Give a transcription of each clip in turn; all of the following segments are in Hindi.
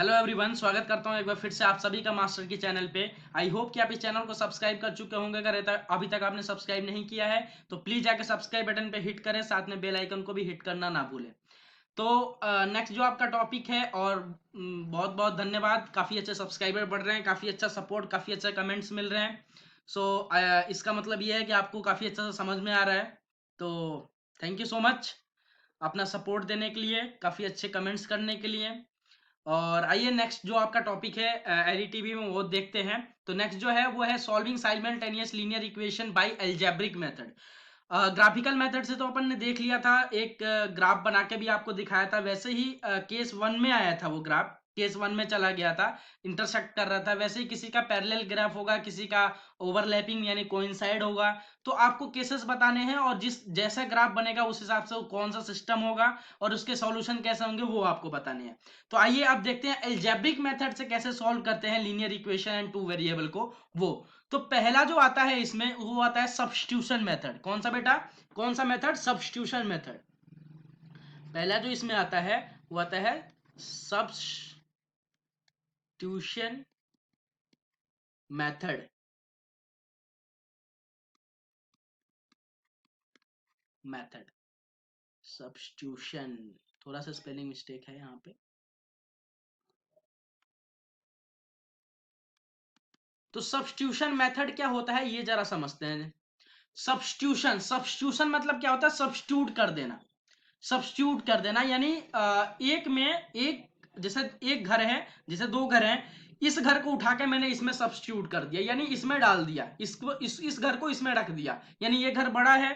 हेलो एवरीवन, स्वागत करता हूं एक बार फिर से आप सभी का मास्टर की चैनल पे। आई होप कि आप इस चैनल को सब्सक्राइब कर चुके होंगे। अगर अभी तक आपने सब्सक्राइब नहीं किया है तो प्लीज जाकर सब्सक्राइब बटन पे हिट करें, साथ में बेल आइकन को भी हिट करना ना भूलें। तो नेक्स्ट जो आपका टॉपिक है, और बहुत बहुत धन्यवाद, काफ़ी अच्छे सब्सक्राइबर बढ़ रहे हैं, काफ़ी अच्छा सपोर्ट, काफ़ी अच्छा कमेंट्स मिल रहे हैं। सो इसका मतलब ये है कि आपको काफ़ी अच्छा सा समझ में आ रहा है। तो थैंक यू सो मच अपना सपोर्ट देने के लिए, काफ़ी अच्छे कमेंट्स करने के लिए। और आइए नेक्स्ट जो आपका टॉपिक है एलईटीबी में वो देखते हैं। तो नेक्स्ट जो है वो है solving simultaneous linear equation by algebraic method. Graphical method से तो अपन ने देख लिया था, एक ग्राफ बना के भी आपको दिखाया था। वैसे ही केस वन में आया था, वो ग्राफ केस वन में चला गया था, इंटरसेक्ट कर रहा था। वैसे ही किसी का पैरेलल ग्राफ होगा, किसी का ओवरलैपिंग यानी कोइंसाइड होगा। तो आपको केसेस बताने हैं, और जिस जैसा ग्राफ बनेगा उस हिसाब से कौन सा सिस्टम होगा और उसके सॉल्यूशन कैसे होंगे वो आपको बताने हैं। तो आइए अब देखते हैं अलजेब्रिक मेथड से कैसे सॉल्व करते हैं linear equation and two variable को। वो तो पहला जो आता है इसमें वो आता है सब्स्टिट्यूशन मेथड। कौन सा बेटा? कौन सा मेथड? Substitution method. पहला जो इसमें आता है वो आता है सब्स्टिट्यूशन मेथड। मेथड सब्स्टिट्यूशन, थोड़ा सा स्पेलिंग मिस्टेक है यहाँ पे। तो सब्स्टिट्यूशन मेथड क्या होता है ये जरा समझते हैं। सब्स्टिट्यूशन, सब्स्टिट्यूशन मतलब क्या होता है? सब्स्टिट्यूट कर देना। सब्स्टिट्यूट कर देना यानी एक में एक, जैसे एक घर है, जैसे दो घर हैं, इस घर को उठा के मैंने इसमें सब्स्टिट्यूट कर दिया, यानी इसमें डाल दिया, इसको इस घर को इसमें रख दिया। यानी ये घर बड़ा है,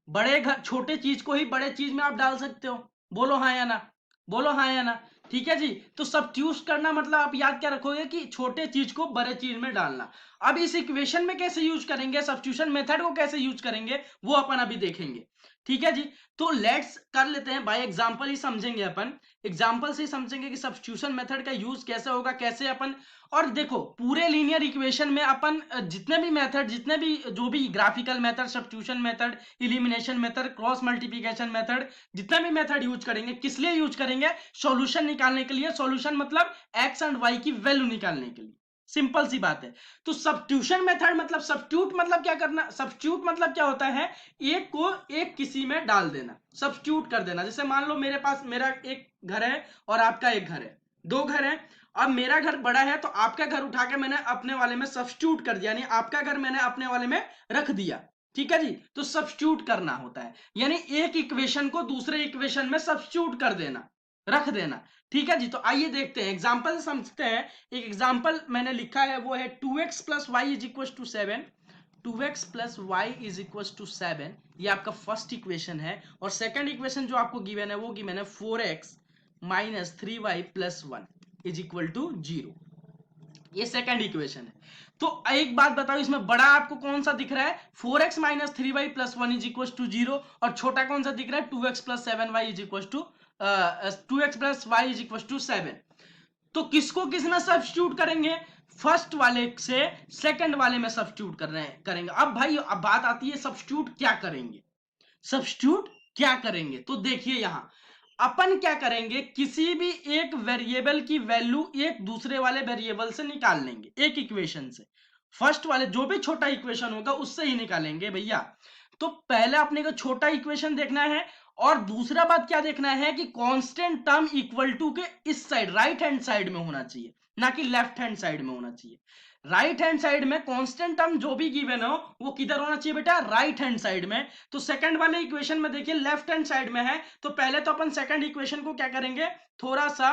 बड़े घर, छोटे चीज को ही बड़े चीज में आप डाल सकते हो। बोलो हाँ या ना, बोलो हाँ या ना। ठीक है जी। तो सब्स्टिट्यूट करना मतलब आप याद क्या रखोगे कि छोटे चीज को बड़े चीज में डालना। अब इस इक्वेशन में कैसे यूज करेंगे, सब्स्टिट्यूशन मेथड को कैसे यूज करेंगे वो अपन अभी देखेंगे। ठीक है जी। तो लेट्स कर लेते हैं, बाय एग्जांपल ही समझेंगे अपन। एग्जांपल से ही समझेंगे कि सब्स्टिट्यूशन मेथड का यूज कैसे होगा, कैसे अपन। और देखो, पूरे लीनियर इक्वेशन में अपन जितने भी मेथड, जितने भी जो भी graphical method, substitution method, elimination method, cross multiplication method, जितना भी मेथड यूज करेंगे, किस लिए यूज करेंगे? सॉल्यूशन निकालने के लिए। सॉल्यूशन मतलब एक्स एंड वाई की वैल्यू निकालने के लिए। सिंपल सी बात है। तो सब्स्टिट्यूशन मेथड मतलब, सब्स्टिट्यूट मतलब क्या करना, सब्स्टिट्यूट मतलब क्या होता है? एक को एक किसी में डाल देना, सब्स्टिट्यूट कर देना। जैसे मान लो मेरे पास, मेरा एक घर है और आपका एक घर है, दो घर है। अब मेरा घर बड़ा है तो आपका घर उठा के मैंने अपने वाले में सब्स्टिट्यूट कर दिया, यानी आपका घर मैंने अपने वाले में रख दिया। ठीक है जी। तो सब्स्टिट्यूट करना होता है, यानी एक इक्वेशन को दूसरे इक्वेशन में सब्स्टिट्यूट कर देना, रख देना। ठीक है जी। तो आइए देखते हैं, एग्जाम्पल समझते हैं। एक एग्जाम्पल मैंने लिखा है, वो है 2x plus y is equal to 7। 2x plus y is equal to 7, ये आपका फर्स्ट इक्वेशन है। और सेकंड इक्वेशन जो आपको गिवन है वो गिवन है 4x minus 3y plus 1 is equal to 0। ये सेकंड इक्वेशन है। तो एक बात बताओ, इसमें बड़ा आपको कौन सा दिख रहा है? 4x minus 3y plus 1 is equal to 0। और छोटा कौन सा दिख रहा है? 2x plus 7y is equal to 2x plus y is equal to 7। तो किसको किस में सब्स्टिट्यूट करेंगे? फर्स्ट वाले से सेकंड वाले में सब्स्टिट्यूट कर रहे हैं, करेंगे। अब भाई अब बात आती है सब्स्टिट्यूट क्या करेंगे। सब्स्टिट्यूट क्या करेंगे तो देखिए, यहां अपन क्या करेंगे, किसी भी एक वेरिएबल की वैल्यू एक दूसरे वाले वेरिएबल से निकाल लेंगे, एक इक्वेशन से। फर्स्ट वाले जो भी छोटा इक्वेशन होगा उससे ही निकालेंगे भैया। तो पहले अपने को छोटा इक्वेशन देखना है, और दूसरा बात क्या देखना है कि कांस्टेंट टर्म इक्वल टू के इस साइड, राइट हैंड साइड में होना चाहिए, ना कि लेफ्ट हैंड साइड में होना चाहिए। राइट हैंड साइड में कांस्टेंट टर्म जो भी गिवन हो वो किधर होना चाहिए बेटा? राइट हैंड साइड में। तो सेकंड वाले इक्वेशन में देखिए लेफ्ट हैंड साइड में है, तो पहले तो अपन सेकंड इक्वेशन को क्या करेंगे, थोड़ा सा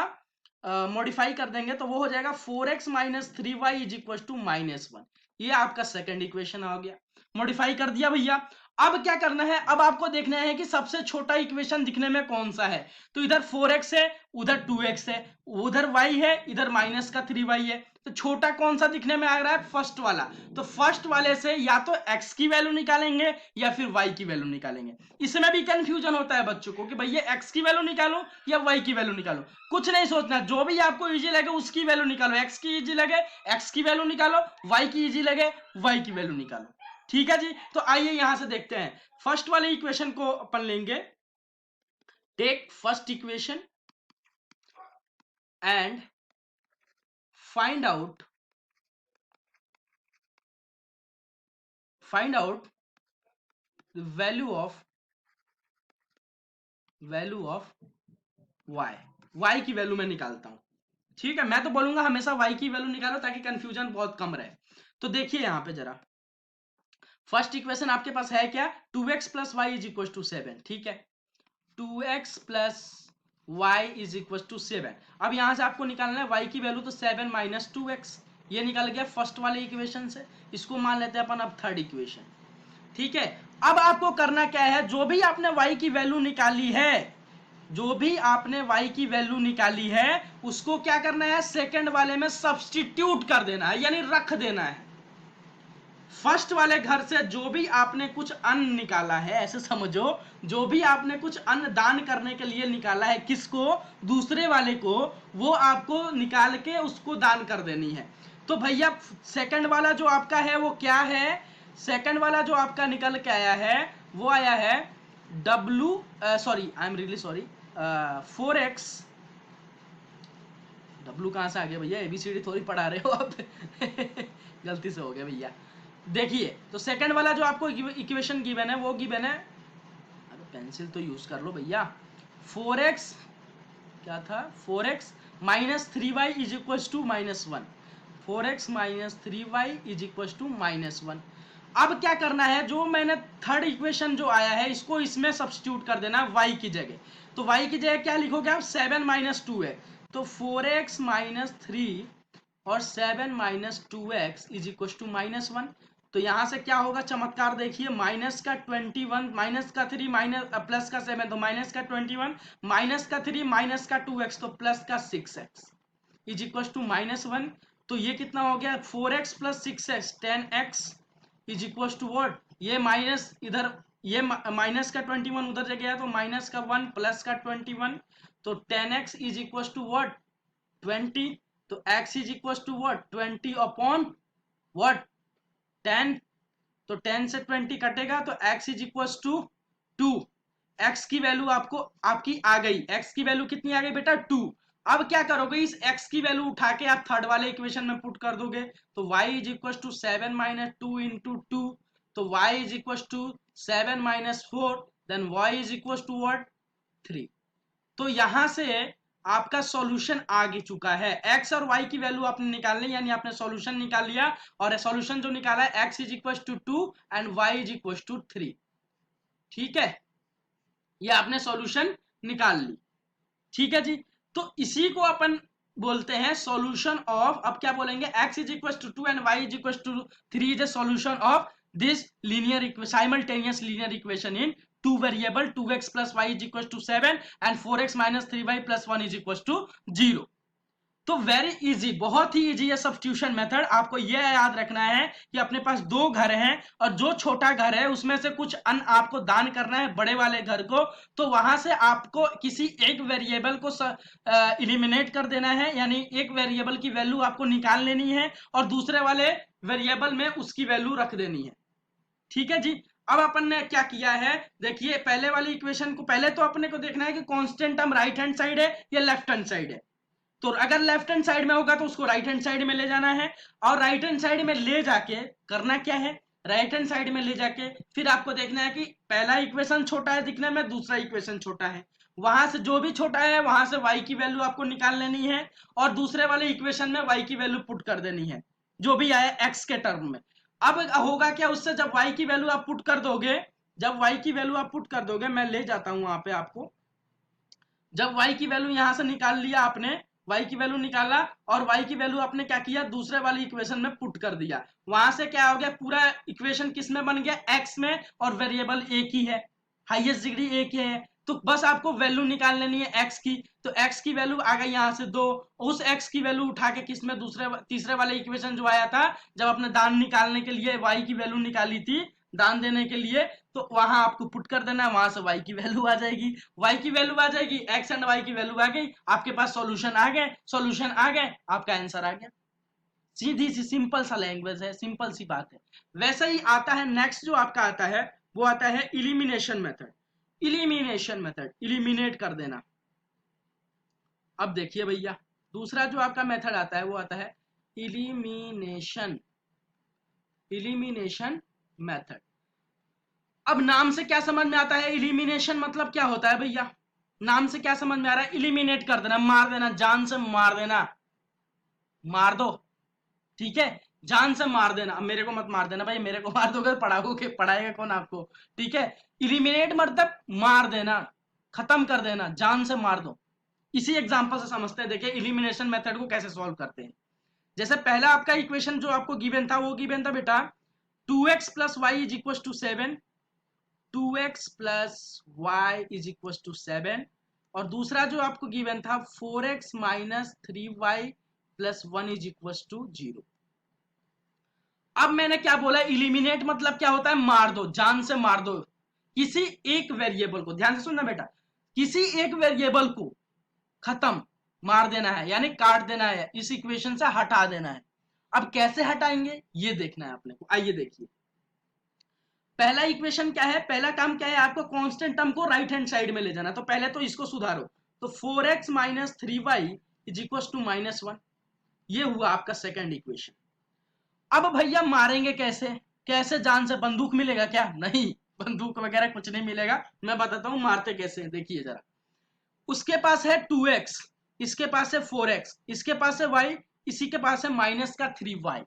मॉडिफाई कर देंगे, तो वो हो जाएगा 4x minus 3y is equal to -1। ये आपका सेकंड इक्वेशन हो गया, मॉडिफाई कर दिया भैया। अब क्या करना है, अब आपको देखना है कि सबसे छोटा इक्वेशन दिखने में कौन सा है। तो इधर 4x है, उधर 2x है, उधर y है, इधर माइनस का 3y है। तो छोटा कौन सा दिखने में आ रहा है? फर्स्ट वाला। तो फर्स्ट वाले से या तो x की वैल्यू निकालेंगे या फिर y की वैल्यू निकालेंगे। इसमें भी कंफ्यूजन होता है बच्चों को कि भैया x की वैल्यू निकालो या y की वैल्यू निकालो। कुछ नहीं सोचना, जो भी आपको इजी लगे उसकी वैल्यू निकालो। x की इजी लगे x की वैल्यू निकालो, y की इजी लगे y की वैल्यू निकालो। ठीक है जी। तो आइए यहां से देखते हैं, फर्स्ट वाले इक्वेशन को अपन लेंगे। Take first equation and find out value of y की वैल्यू मैं निकालता हूं। ठीक है, मैं तो बोलूंगा हमेशा y की वैल्यू निकालो ताकि कंफ्यूजन बहुत कम रहे। तो देखिए यहां पे जरा, फर्स्ट इक्वेशन आपके पास है क्या, 2x plus y is equal to 7। ठीक है, 2x plus y is equal to 7। अब यहां से आपको निकालना है y की वैल्यू, तो 7 माइनस 2x, ये निकल गया फर्स्ट वाले इक्वेशन से। इसको मान लेते हैं अपन अब थर्ड इक्वेशन। ठीक है, अब आपको करना क्या है, जो भी आपने y की वैल्यू निकाली है, जो भी आपने y की वैल्यू निकाली है, उसको क्या करना है, सेकंड वाले में सब्स्टिट्यूट कर देना है, यानी रख देना है। फर्स्ट वाले घर से जो भी आपने कुछ अन्न निकाला है, ऐसे समझो, जो भी आपने कुछ अन्न दान करने के लिए निकाला है, किसको, दूसरे वाले को, वो आपको निकाल के उसको दान कर देनी है। तो भैया सेकंड वाला जो आपका है वो क्या है, सेकंड वाला जो आपका निकल के आया है वो आया है sorry, I am really sorry, 4x, W कहां से आ गया भैया, एबीसीडी थोड़ी पढ़ा रहे हो आप गलती से हो गया भैया। देखिए, तो सेकंड वाला जो आपको इक्वेशन गिवन है वो गिवन है, अरे पेंसिल तो यूज कर लो भैया, 4x क्या था, 4x minus 3y is equal to -1, 4x minus 3y is equal to -1। अब क्या करना है, जो मैंने थर्ड इक्वेशन जो आया है इसको इसमें सब्स्टिट्यूट कर देना y की जगह। तो y की जगह क्या लिखोगे आप, 7 माइनस 2 है, तो 4x माइनस 3 और 7 minus 2x is equal to -1। तो यहां से क्या होगा, चमत्कार देखिए, माइनस का 21, माइनस का 3, माइनस प्लस का 7, तो माइनस का 21, माइनस का 3, माइनस का 2x, तो प्लस का 6x इज इक्वल टू -1। तो ये कितना हो गया, 4x plus 6x 10x is equal to what, ये माइनस इधर, ये माइनस का 21 उधर जा गया, तो माइनस का 1 प्लस का 21, तो 10x is equal to what, 20। तो x is equal to what, 20 upon what, 10। तो 10 से 20 कटेगा, तो x is equal to 2। x की वैल्यू आपको आपकी आ गई, x की वैल्यू कितनी आ गई बेटा, 2। अब क्या करोगे, इस x की वैल्यू उठा के आप थर्ड वाले इक्वेशन में पुट कर दोगे, तो y is equal to 7 minus 2 into 2, तो y is equal to 7 minus 4, then y is equal to what, 3। तो यहां से आपका सॉल्यूशन आ चुका है, x और y की वैल्यू आपने निकाल ली, यानी आपने सॉल्यूशन निकाल लिया, और सॉल्यूशन जो निकाला है x is equal to 2 and y is equal to 3। ठीक है, ये आपने सॉल्यूशन निकाल ली। ठीक है जी, तो इसी को अपन बोलते हैं सॉल्यूशन ऑफ, अब क्या बोलेंगे, x is equal to 2 and y is equal to 3 is a solution of this linear simultaneous linear equation in two variable, 2x plus y is equal to 7 and 4x minus 3y plus 1 is equal to 0। तो वेरी इजी, बहुत ही इजी है सब्स्टिट्यूशन मेथड। आपको यह याद रखना है कि अपने पास दो घर हैं, और जो छोटा घर है उसमें से कुछ अन्न आपको दान करना है बड़े वाले घर को, तो वहां से आपको किसी एक वेरिएबल को इलिमिनेट कर देना है, यानी एक वेरिएबल की वैल्यू आपको निकाल लेनी है और दूसरे वाले वेरिएबल में उसकी वैल्यू रख देनी है। ठीक है जी, अब अपन ने क्या किया है, देखिए पहले वाली इक्वेशन को, पहले तो अपने को देखना है कि constant term right hand side है या लेफ्ट हैंड साइड है। तो अगर लेफ्ट हैंड साइड में होगा तो उसको राइट हैंड साइड में ले जाना है, और राइट हैंड साइड में ले जाके करना क्या है, राइट हैंड साइड में ले जाके फिर आपको देखना है कि पहला इक्वेशन छोटा है दिखने में, दूसरा इक्वेशन छोटा है, वहां से जो भी छोटा है वहां से y की वैल्यू आपको निकाल लेनी है, और दूसरे वाले इक्वेशन में y की वैल्यू पुट कर देनी है, जो भी आया x के टर्म में। अब होगा क्या, उससे जब y की वैल्यू आप पुट कर दोगे, जब y की वैल्यू आप पुट कर दोगे, मैं ले जाता हूं वहां पे आपको, जब y की वैल्यू यहां से निकाल लिया आपने, y की वैल्यू निकाला, और y की वैल्यू आपने क्या किया, दूसरे वाली इक्वेशन में पुट कर दिया, वहां से क्या हो गया, पूरा इक्वेशन किस में बन गया, x में, और वेरिएबल एक ही है, हाईएस्ट डिग्री एक ही है, तो बस आपको वैल्यू निकाल लेनी है x की। तो x की वैल्यू आ गई यहां से 2, उस x की वैल्यू उठा के किस में, दूसरे तीसरे वाले इक्वेशन जो आया था, जब आपने दान निकालने के लिए y की वैल्यू निकाली थी, दान देने के लिए, तो वहां आपको पुट कर देना है, वहां से y की वैल्यू आ जाएगी, y की वैल्यू आ जाएगी, x एंड y की वैल्यू आ गई, आपके पास सॉल्यूशन आ गए, सॉल्यूशन आ गए, आपका आंसर आ गया। सीधी सी सिंपल सा लैंग्वेज है, सिंपल सी बात है। वैसे ही आता है नेक्स्ट जो आपका आता है, वो आता है elimination method. Elimination method, eliminate कर देना। अब देखिए भैया, दूसरा जो आपका मेथड आता है वो आता है इलिमिनेशन मेथड। अब नाम से क्या समझ में आता है? इलिमिनेशन मतलब क्या होता है भैया? नाम से क्या समझ में आ रहा है? इलिमिनेट कर देना, मार देना, जान से मार देना, मार दो, ठीक है, जान से मार देना। अब मेरे को मत मार देना भाई, मेरे को मार दोगे पढ़ाओगे, पढ़ाएगा कौन आपको? ठीक है, इलिमिनेट मतलब मार देना, खत्म कर देना, जान से मार दो। इसी एग्जांपल से समझते हैं, देखिए इलिमिनेशन मेथड को कैसे सॉल्व करते हैं। जैसे पहला आपका इक्वेशन जो आपको गिवन था, वो गिवन था बेटा 2x plus y is equal to 7, 2x plus y is equal to 7, और दूसरा जो आपको गिवन था 4x minus 3y plus 1 is equal to 0। अब मैंने क्या बोला? इलिमिनेट मतलब क्या होता है? मार दो, जान से मार दो किसी एक वेरिएबल को। ध्यान से सुनना बेटा, किसी एक वेरिएबल को खत्म, मार देना है, यानी काट देना है, इस इक्वेशन से हटा देना है। अब कैसे हटाएंगे ये देखना है अपने को। आइए देखिए, पहला इक्वेशन क्या है, पहला काम क्या है, आपको कांस्टेंट टर्म को राइट हैंड साइड में ले जाना। तो पहले तो इसको सुधारो, तो 4x minus 3y is equal to -1, ये हुआ आपका सेकंड इक्वेशन। अब भैया मारेंगे कैसे? कैसे? जान से? बंदूक मिलेगा क्या? नहीं, बंदूक वगैरह कुछ नहीं मिलेगा, मैं बताता हूं मारते कैसे। देखिए जरा, उसके पास है 2x, इसके पास है 4x, इसके पास है y, इसी के पास है माइनस का 3y।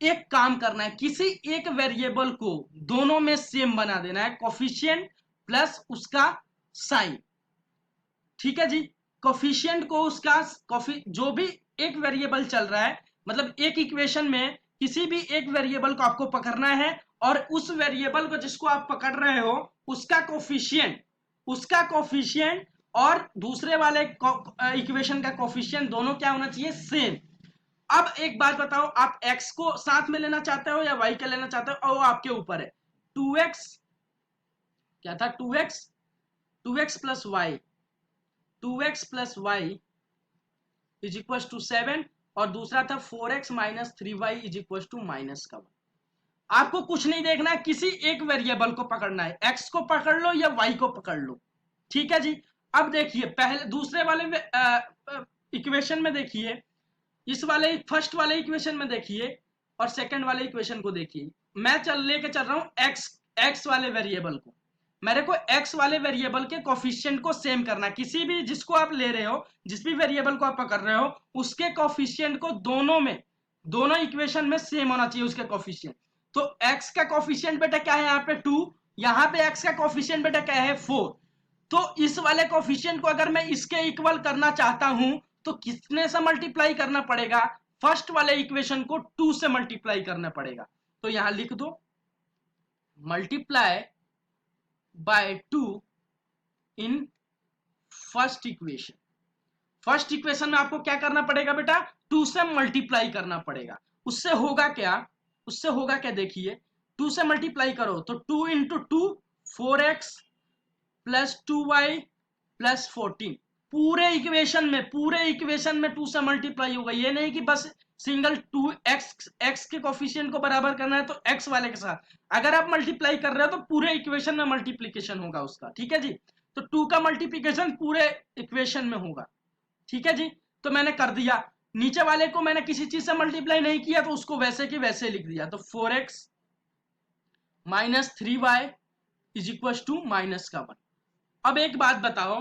एक काम करना है, किसी एक वेरिएबल को दोनों में सेम बना देना है, कोफिशिएंट प्लस उसका साइन, ठीक है जी। कोफिशिएंट को उसका जो भी एक वेरिएबल चल रहा है, मतलब एक इक्वेशन में किसी भी एक वेरिएबल को आपको पकड़ना है, और उस वेरिएबल को जिसको आप पकड़ रहे हो उसका कोफिशिएंट और दूसरे वाले इक्वेशन का कोफिशिएंट दोनों क्या होना चाहिए? सेम। अब एक बात बताओ, आप x को साथ में लेना चाहते हो या y का लेना चाहते हो, और वो आपके ऊपर है। 2x क्या था? 2x plus y, 2x plus y is equal to 7, और दूसरा था 4x minus 3y is equal to -1। आपको कुछ नहीं देखना है, किसी एक वेरिएबल को पकड़ना है, x को पकड़ लो या y को पकड़ लो, ठीक है जी। अब देखिए, पहले दूसरे वाले इक्वेशन में देखिए, इस वाले फर्स्ट वाले इक्वेशन में देखिए, और सेकंड वाले इक्वेशन को देखिए। मैं लेके चल रहा हूं एक्स वाले वेरिएबल को, मेरे को एक्स वाले वेरिएबल के कोफिशिएंट को सेम करना। किसी भी जिसको आप ले रहे हो, जिस भी वेरिएबल को आप पकड़ रहे हो, उसके कोफिशिएंट को दोनों इक्वेशन में सेम होना चाहिए उसके कोफिशिएंट। तो एक्स का कोफिशिएंट बेटा क्या है? यहाँ पे 2, यहाँ पे एक्स का कोफिशिएंट बेटा क्या है? 4। तो इस वाले कोफिशिएंट को अगर मैं इसके इक्वल करना चाहता हूं, तो कितने से मल्टीप्लाई करना पड़ेगा? फर्स्ट वाले इक्वेशन को 2 से मल्टीप्लाई करना पड़ेगा। तो यहां लिख दो multiply by 2 in first equation. First equation में आपको क्या करना पड़ेगा बेटा? 2 से मल्टीप्लाई करना पड़ेगा। उससे होगा क्या? देखिए, 2 से मल्टीप्लाई करो तो 2 into 2 4x plus 2y plus 14। पूरे इक्वेशन में 2 से मल्टीप्लाई होगा। ये नहीं कि बस सिंगल 2x के कोफिशिएंट को बराबर करना है तो x वाले के साथ, अगर आप मल्टीप्लाई कर रहे हो तो पूरे इक्वेशन में मल्टीप्लीकेशन होगा उसका, ठीक है जी। तो 2 का मल्टीप्लीकेशन पूरे इक्वेशन में होगा, ठीक है जी। तो मैंने कर दिया, नीचे वाले को मैंने किसी चीज से मल्टीप्लाई नहीं किया तो उसको वैसे की वैसे लिख दिया। तो 4x minus 3y is equal to -1। अब एक बात बताओ,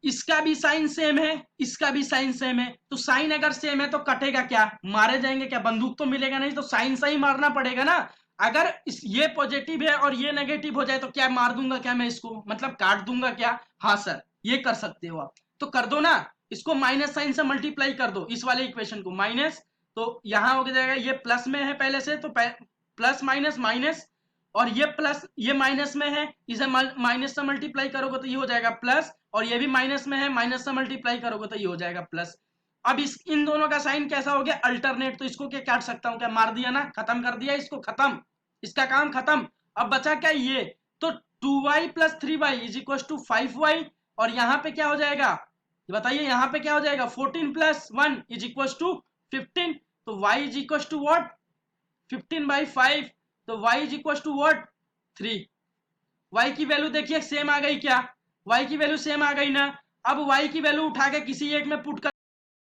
इसका भी साइन सेम है, इसका भी साइन सेम है, तो साइन अगर सेम है तो कटेगा क्या? मारे जाएंगे क्या? बंदूक तो मिलेगा नहीं, तो साइन से ही मारना पड़ेगा ना। अगर ये पॉजिटिव है और ये नेगेटिव हो जाए तो क्या मार दूंगा क्या मैं इसको? मतलब काट दूंगा क्या? हाँ सर, ये कर सकते हो आप, तो कर दो ना। इसको माइनस साइन से मल्टीप्लाई कर दो, इस वाले इक्वेशन को माइनस, तो यहां हो जाएगा, ये प्लस में है पहले से, तो प्लस माइनस माइनस, और ये प्लस ये माइनस में है, इसे माइनस से मल्टीप्लाई करोगे तो ये हो जाएगा प्लस, और ये भी माइनस में है, माइनस से मल्टीप्लाई करोगे तो ये हो जाएगा प्लस। अब इन दोनों का साइन कैसा हो गया? अल्टरनेट। तो इसको क्या काट सकता हूं क्या? मार दिया ना, खत्म कर दिया इसको, खत्म, इसका काम खत्म। अब बचा क्या? ये तो 2y plus 3y is equal to 5y, और यहाँ पे क्या हो जाएगा बताइए? यहाँ पे क्या हो जाएगा? 14 प्लस 1 इज इक्वल टू 15। तो y is equal to what? 15/5। तो y is equal to what? 3। y की वैल्यू देखिए सेम आ गई क्या? y की वैल्यू सेम आ गई ना। अब y की वैल्यू उठा के किसी एक में पुट कर